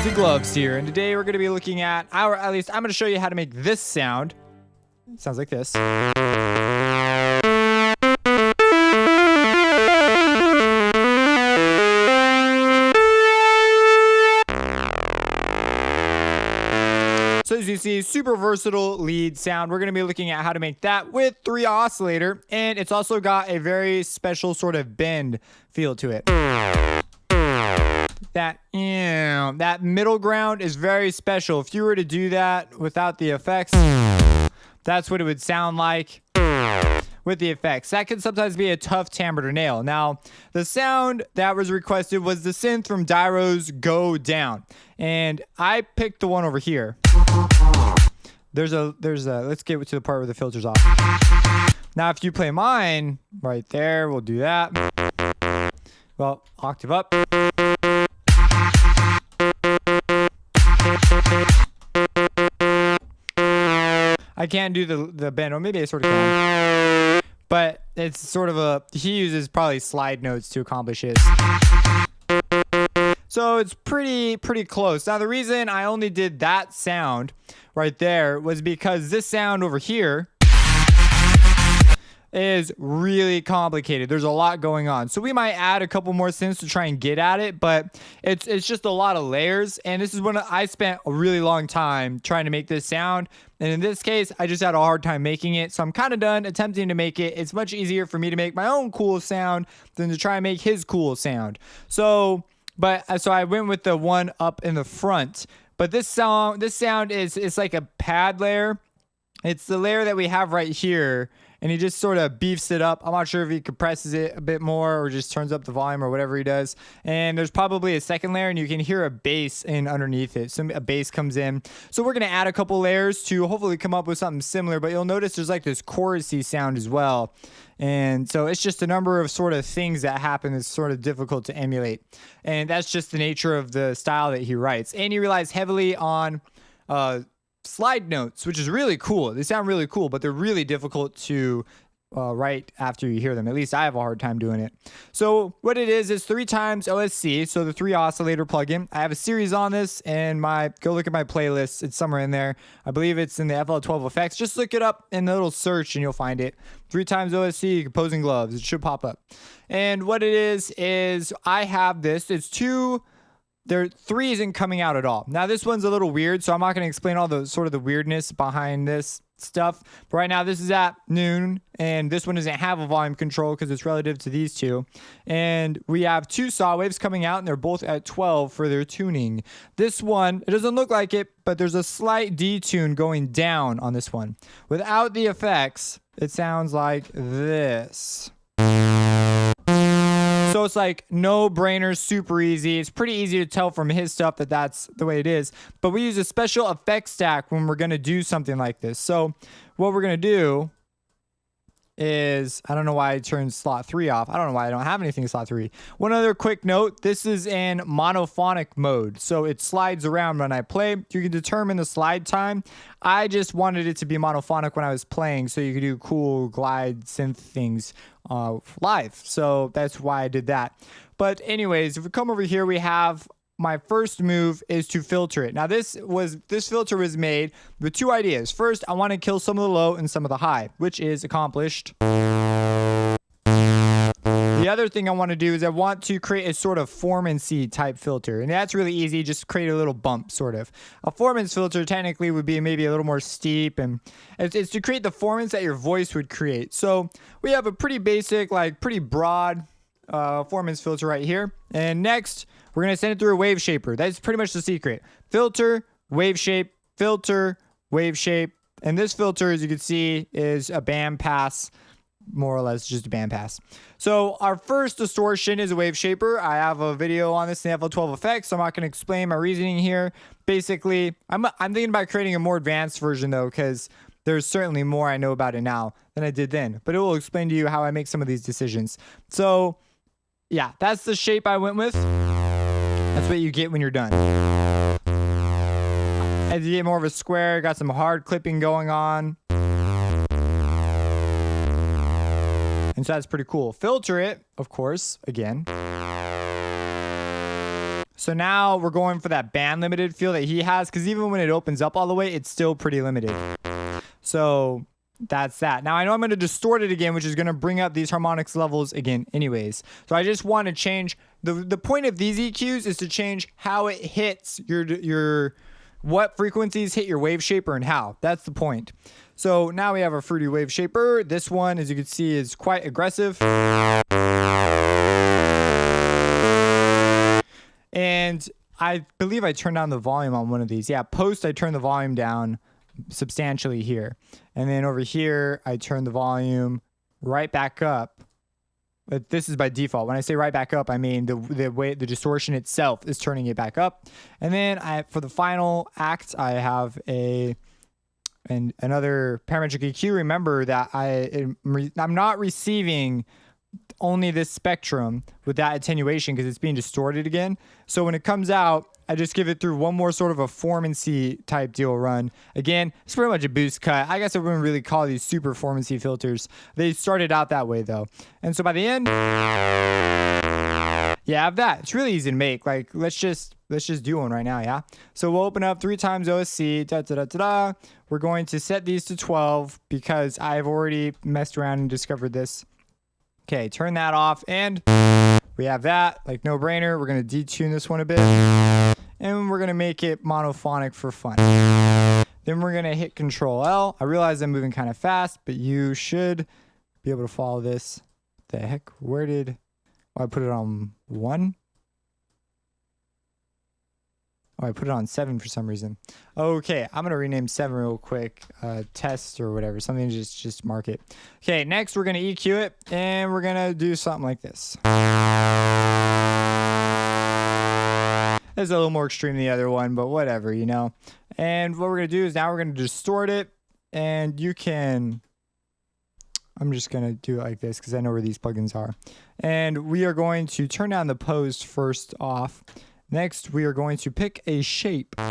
Opposing Gloves here, and today we're going to be looking at at least I'm going to show you how to make this sound. It sounds like this. So as you see, super versatile lead sound. We're going to be looking at how to make that with 3 oscillator, and it's also got a very special sort of bend feel to it. That middle ground is very special. If you were to do that without the effects, that's what it would sound like with the effects. That can sometimes be a tough timbre to nail. Now, the sound that was requested was the synth from Dyro's Go Down, and I picked the one over here. There's a let's get to the part where the filter's off. Now, if you play mine right there, we'll do that. Well, octave up. I can't do the bend, or maybe I sort of can. But it's sort of he uses probably slide notes to accomplish it. So it's pretty close. Now, the reason I only did that sound right there was because this sound over here is really complicated. There's a lot going on. So we might add a couple more synths to try and get at it, but it's just a lot of layers. And this is when I spent a really long time trying to make this sound. And in this case, I just had a hard time making it. So I'm kind of done attempting to make it. It's much easier for me to make my own cool sound than to try and make his cool sound. So I went with the one up in the front. But this sound is like a pad layer. It's the layer that we have right here. And he just sort of beefs it up. I'm not sure if he compresses it a bit more or just turns up the volume or whatever he does. And there's probably a second layer, and you can hear a bass in underneath it. So a bass comes in. So we're going to add a couple layers to hopefully come up with something similar. But you'll notice there's like this chorusy sound as well. And so it's just a number of sort of things that happen that's sort of difficult to emulate. And that's just the nature of the style that he writes. And he relies heavily on slide notes, which is really cool. They sound really cool, but they're really difficult to write after you hear them. At least I have a hard time doing it. So what it is 3 times OSC, so the 3 oscillator plugin. I have a series on this, and go look at my playlist. It's somewhere in there. I believe it's in the FL12 effects. Just look it up in the little search, and you'll find it. 3 times OSC, Opposing Gloves. It should pop up. And what it is I have this. It's 2. 3 isn't coming out at all. Now, this one's a little weird, so I'm not going to explain all the sort of the weirdness behind this stuff. But right now, this is at noon, and this one doesn't have a volume control because it's relative to these two. And we have 2 saw waves coming out, and they're both at 12 for their tuning. This one, it doesn't look like it, but there's a slight detune going down on this one. Without the effects, it sounds like this. So it's like no brainer, super easy. It's pretty easy to tell from his stuff that that's the way it is. But we use a special effect stack when we're going to do something like this. So what we're going to do is, I don't know why I turned slot 3 off. I don't know why I don't have anything in slot 3. One other quick note, this is in monophonic mode. So it slides around when I play. You can determine the slide time. I just wanted it to be monophonic when I was playing, so you could do cool glide synth things live. So that's why I did that. But anyways, if we come over here, we have my first move is to filter it. Now this filter was made with 2 ideas. First, I want to kill some of the low and some of the high, which is accomplished. The other thing I want to do is I want to create a sort of formancy type filter. And that's really easy. Just create a little bump, sort of. A formance filter technically would be maybe a little more steep. And it's to create the formance that your voice would create. So we have a pretty basic, like pretty broad formance filter right here. And next, we're going to send it through a wave shaper. That's pretty much the secret. Filter, wave shape, filter, wave shape. And this filter, as you can see, is a band pass. More or less just a band pass. So our first distortion is a wave shaper. I have a video on this in the FL12 effects, so I'm not going to explain my reasoning here. Basically, I'm thinking about creating a more advanced version though, because there's certainly more I know about it now than I did then. But it will explain to you how I make some of these decisions. So yeah, that's the shape I went with. That's what you get when you're done. As you get more of a square, got some hard clipping going on. And so that's pretty cool. Filter it, of course, again. So now we're going for that band limited feel that he has, because even when it opens up all the way, it's still pretty limited. So that's that. Now I know I'm going to distort it again, which is going to bring up these harmonics levels again anyways. So I just want to change, the point of these EQs is to change how it hits your what frequencies hit your wave shaper and how. That's the point. So now we have our fruity wave shaper. This one, as you can see, is quite aggressive. And I believe I turned down the volume on one of these. Yeah, post, I turned the volume down substantially here. And then over here, I turn the volume right back up. But this is by default. When I say right back up, I mean the way the distortion itself is turning it back up. And then for the final act, I have another parametric EQ. Remember that I'm not receiving only this spectrum with that attenuation because it's being distorted again. So when it comes out, I just give it through one more sort of a formancy type deal run. Again, it's pretty much a boost cut. I guess I wouldn't really call these super formancy filters. They started out that way though. And so by the end, yeah, I have that. It's really easy to make. Like, let's just do one right now, yeah? So we'll open up 3 times OSC, da-da-da-da-da. We're going to set these to 12 because I've already messed around and discovered this. Okay, turn that off, and we have that, like no brainer. We're going to detune this one a bit, and we're going to make it monophonic for fun. Then we're going to hit Control L. I realize I'm moving kind of fast, but you should be able to follow this. What the heck? Where did... Oh, I put it on 1? Oh, I put it on 7 for some reason. Okay, I'm gonna rename 7 real quick. Test or whatever, something to just mark it. Okay, next we're gonna EQ it, and we're gonna do something like this. It's a little more extreme than the other one, but whatever, you know. And what we're gonna do is now we're gonna distort it, and you can... I'm just gonna do it like this because I know where these plugins are. And we are going to turn down the post first off. Next, we are going to pick a shape. Now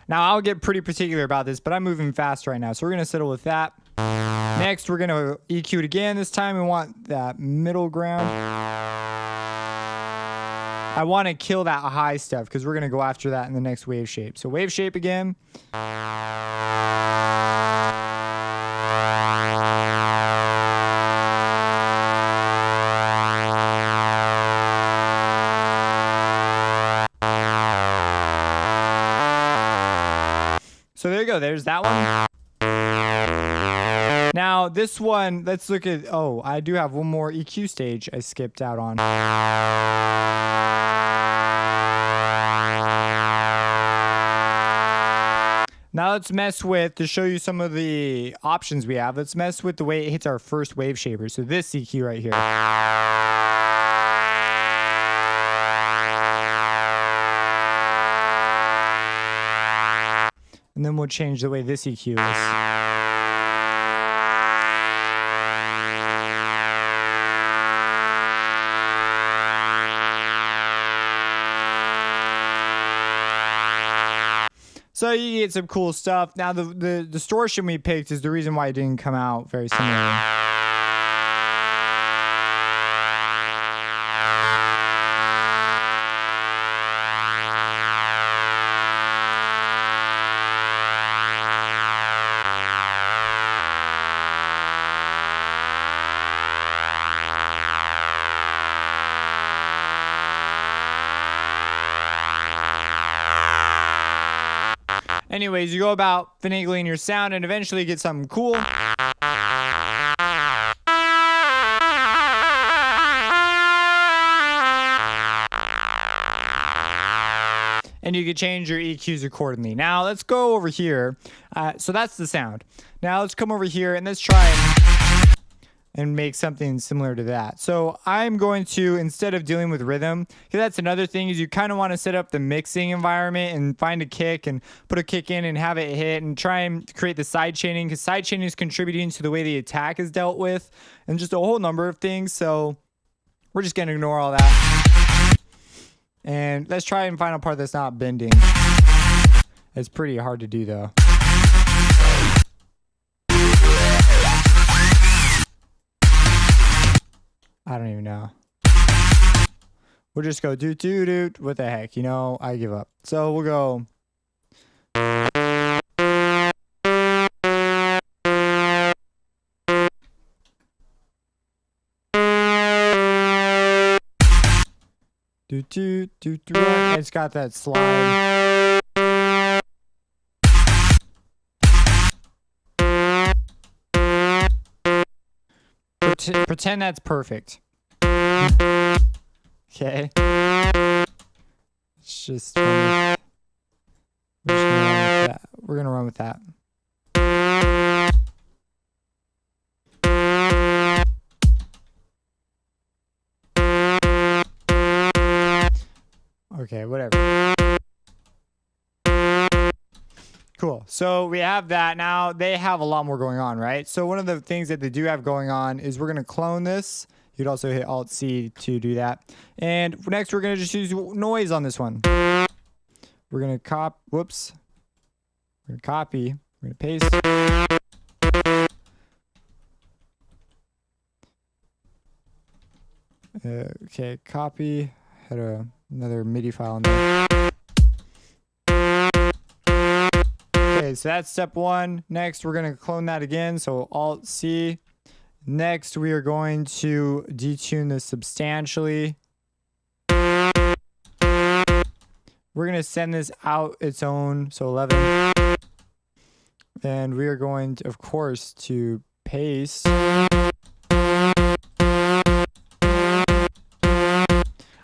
I'll get pretty particular about this, but I'm moving fast right now, so we're gonna settle with that. Next, we're gonna EQ it again. This time we want that middle ground. I want to kill that high stuff because we're gonna go after that in the next wave shape. So wave shape again. So there you go. There's that one. Now this one, let's look at, oh, I do have one more EQ stage I skipped out on. Now let's mess with, to show you some of the options we have, let's mess with the way it hits our first wave shaper. So this EQ right here. And then we'll change the way this EQ is. So you get some cool stuff. Now the distortion we picked is the reason why it didn't come out very similarly. Anyways, you go about finagling your sound and eventually get something cool. And you can change your EQs accordingly. Now let's go over here. So that's the sound. Now let's come over here and let's try and make something similar to that. So I'm going to, instead of dealing with rhythm, because that's another thing, is you kind of want to set up the mixing environment and find a kick and put a kick in and have it hit and try and create the side chaining, because side chaining is contributing to the way the attack is dealt with and just a whole number of things. So we're just going to ignore all that. And let's try and find a part that's not bending. It's pretty hard to do though. I don't even know. We'll just go do do do. What the heck? You know, I give up. So we'll go. Do do do do. It's got that slide. Pretend that's perfect. Okay. It's just we're gonna run with that. Okay, whatever. Cool. So we have that. Now they have a lot more going on, right? So one of the things that they do have going on is we're going to clone this. You'd also hit Alt C to do that. And next we're going to just use noise on this one. We're going to copy. Whoops. We're going to copy. We're going to paste. Okay, copy. Had another MIDI file in there. Okay, so that's step one. Next, we're going to clone that again. So Alt C. Next, we are going to detune this substantially. We're going to send this out its own, so 11. And we are going to, of course, to paste.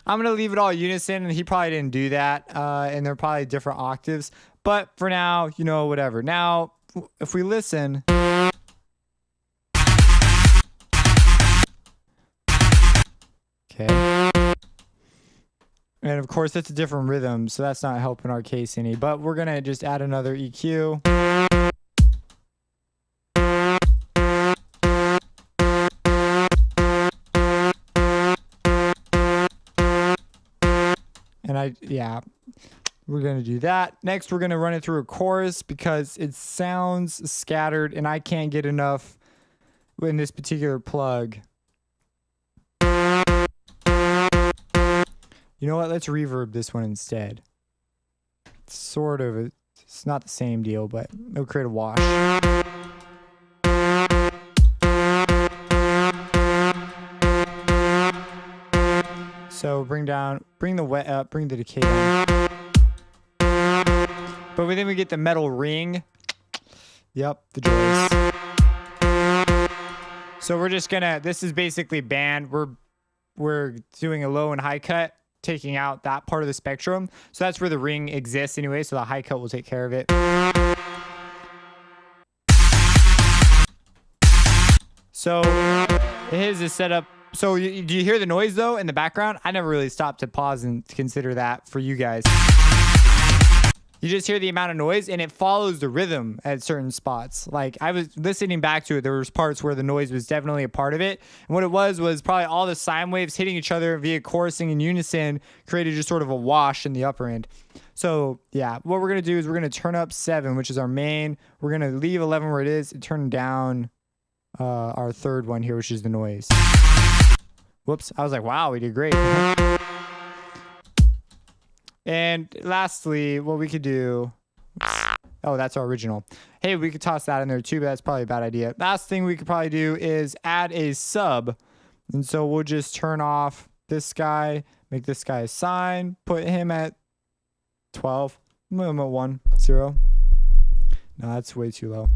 I'm going to leave it all unison, and he probably didn't do that. And they're probably different octaves. But for now, you know, whatever. Now, if we listen. Okay. And of course, it's a different rhythm, so that's not helping our case any. But we're going to just add another EQ. And yeah, we're going to do that. Next, we're going to run it through a chorus because it sounds scattered and I can't get enough in this particular plug. You know what? Let's reverb this one instead. It's sort of, it's not the same deal, but it'll create a wash. So bring the wet up, bring the decay down. But then we get the metal ring. Yep, the joys. So we're just gonna, this is basically band. We're doing a low and high cut, taking out that part of the spectrum. So that's where the ring exists anyway. So the high cut will take care of it. So his is set up. So do you hear the noise though in the background? I never really stopped to pause and consider that for you guys. You just hear the amount of noise and it follows the rhythm at certain spots. Like I was listening back to it, there was parts where the noise was definitely a part of it. And what it was probably all the sine waves hitting each other via chorusing in unison created just sort of a wash in the upper end. So yeah, what we're going to do is we're going to turn up 7, which is our main. We're going to leave 11 where it is and turn down our third one here, which is the noise. Whoops. I was like, wow, we did great. And lastly, what we could do, oh, that's our original. Hey, we could toss that in there too, but that's probably a bad idea. Last thing we could probably do is add a sub. And so we'll just turn off this guy, make this guy a sine, put him at 12, move him at 1, 0. No, that's way too low.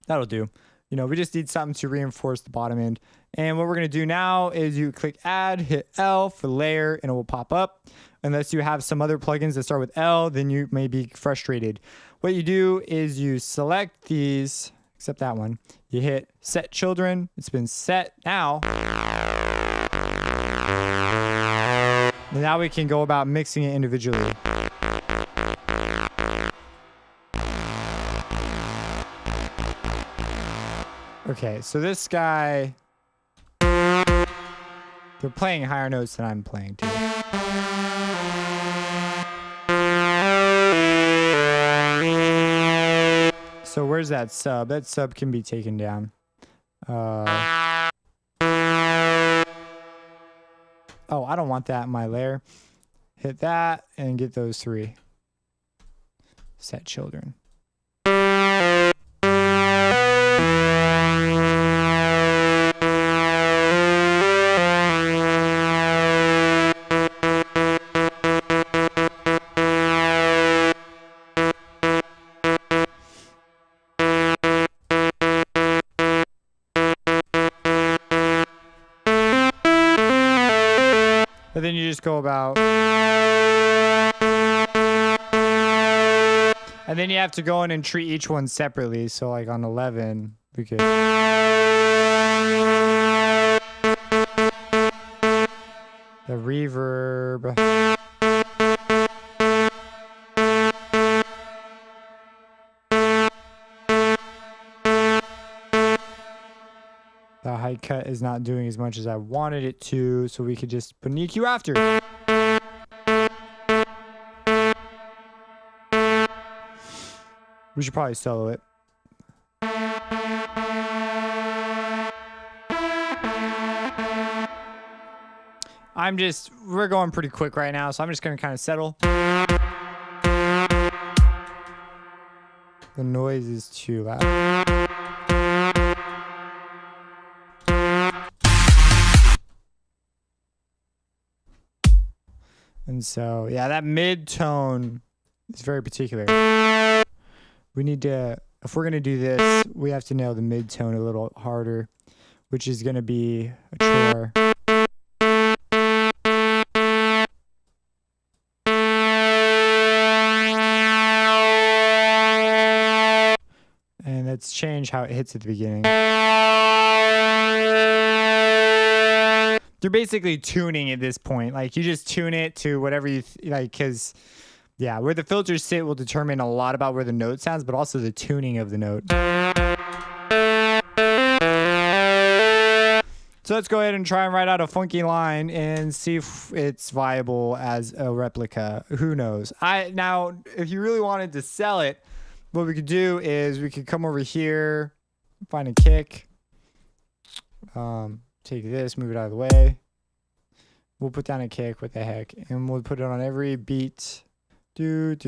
That'll do. You know, we just need something to reinforce the bottom end. And what we're going to do now is you click add, hit L for layer, and it will pop up. Unless you have some other plugins that start with L, then you may be frustrated. What you do is you select these, except that one. You hit set children. It's been set now. And now we can go about mixing it individually. Okay, so this guy, they're playing higher notes than I'm playing too. So where's that sub? That sub can be taken down. Oh, I don't want that in my layer. Hit that and get those 3. Set children. But then you just go about. And then you have to go in and treat each one separately. So like on 11, we could. The reverb. The high cut is not doing as much as I wanted it to, so we could just put an EQ after. We should probably solo it. We're going pretty quick right now, so I'm just going to kind of settle. The noise is too loud. And so, yeah, that mid tone is very particular. We need to, if we're going to do this, we have to nail the mid tone a little harder, which is going to be a chore. And let's change how it hits at the beginning. You're basically tuning at this point. Like, you just tune it to whatever you like, because yeah, where the filters sit will determine a lot about where the note sounds, but also the tuning of the note. So let's go ahead and try and write out a funky line and see if it's viable as a replica. Who knows? Now, if you really wanted to sell it, what we could do is we could come over here, find a kick, take this, move it out of the way. We'll put down a kick, what the heck, and we'll put it on every beat. And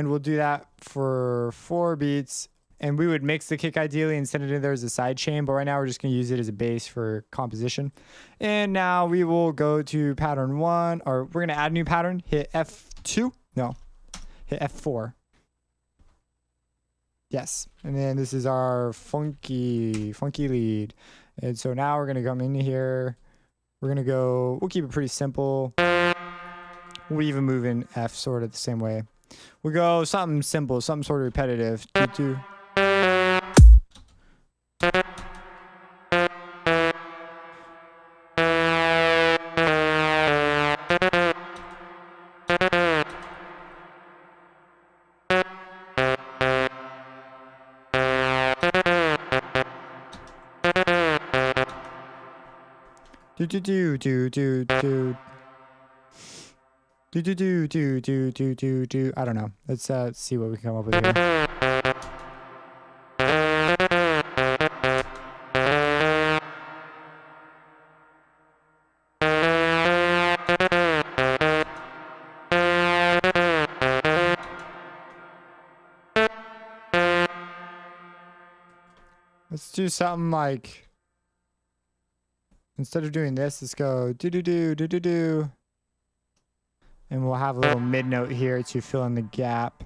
we'll do that for 4 beats. And we would mix the kick ideally and send it in there as a side chain, but right now we're just going to use it as a bass for composition. And now we will go to pattern 1, or we're going to add a new pattern. Hit F2. No, hit F4. Yes. And then this is our funky lead. And so now we're going to come in here. We'll keep it pretty simple. We'll even move in F sort of the same way. We'll go something simple, something sort of repetitive. I don't know. Let's see what we can come up with here. Let's do something like, instead of doing this, let's go do. And we'll have a little mid note here to fill in the gap.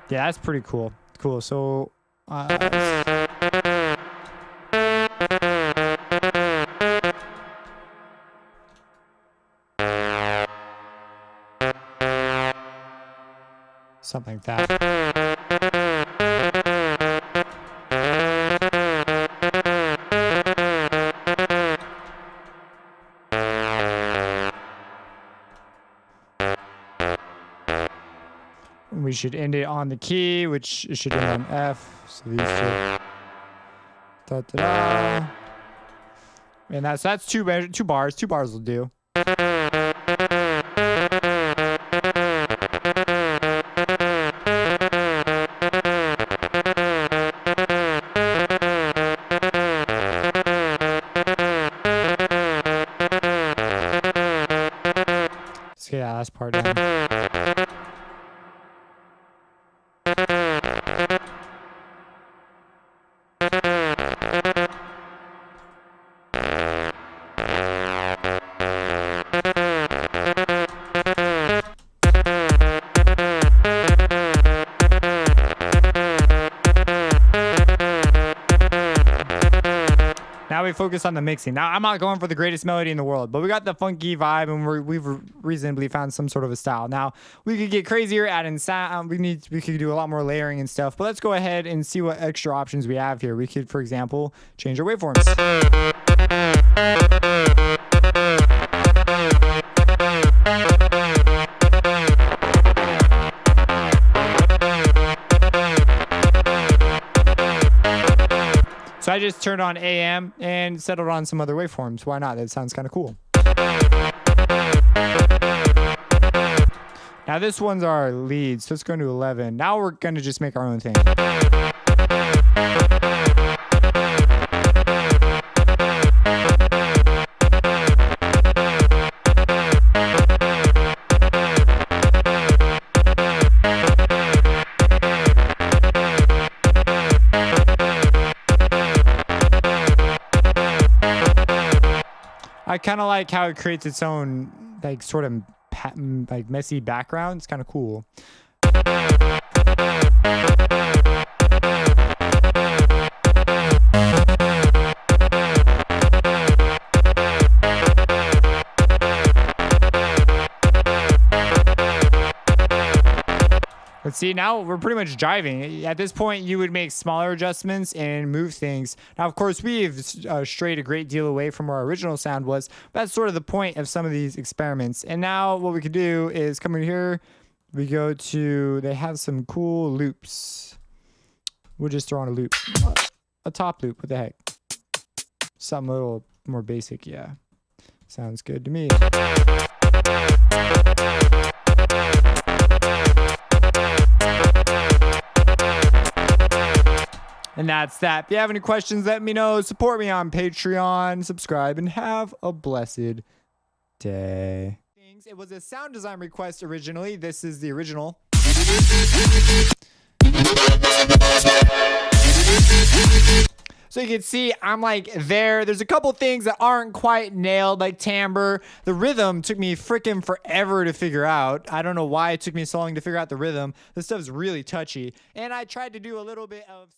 Yeah, that's pretty cool. Cool. So, something like that. We should end it on the key, which it should end on F. So these two. Da-da-da. And that's two bars. 2 bars will do. last part down. Now we focus on the mixing. Now I'm not going for the greatest melody in the world, but we got the funky vibe, and we've reasonably found some sort of a style. Now we could get crazier, adding sound. We could do a lot more layering and stuff. But let's go ahead and see what extra options we have here. We could, for example, change our waveforms. So I just turned on AM and settled on some other waveforms. Why not? That sounds kind of cool. Now this one's our lead, so let's go to 11. Now we're going to just make our own thing. I kind of like how it creates its own, like, sort of like messy background. It's kind of cool. Let's see, now we're pretty much jiving. At this point, you would make smaller adjustments and move things. Now, of course, we've strayed a great deal away from where our original sound was. But that's sort of the point of some of these experiments. And now what we could do is come in here. We go to, they have some cool loops. We'll just throw on a loop. A top loop, what the heck? Something a little more basic, yeah. Sounds good to me. And that's that. If you have any questions, let me know. Support me on Patreon, subscribe, and have a blessed day. It was a sound design request originally. This is the original. So you can see I'm like there. There's a couple things that aren't quite nailed, like timbre. The rhythm took me freaking forever to figure out. I don't know why it took me so long to figure out the rhythm. This stuff's really touchy. And I tried to do a little bit of...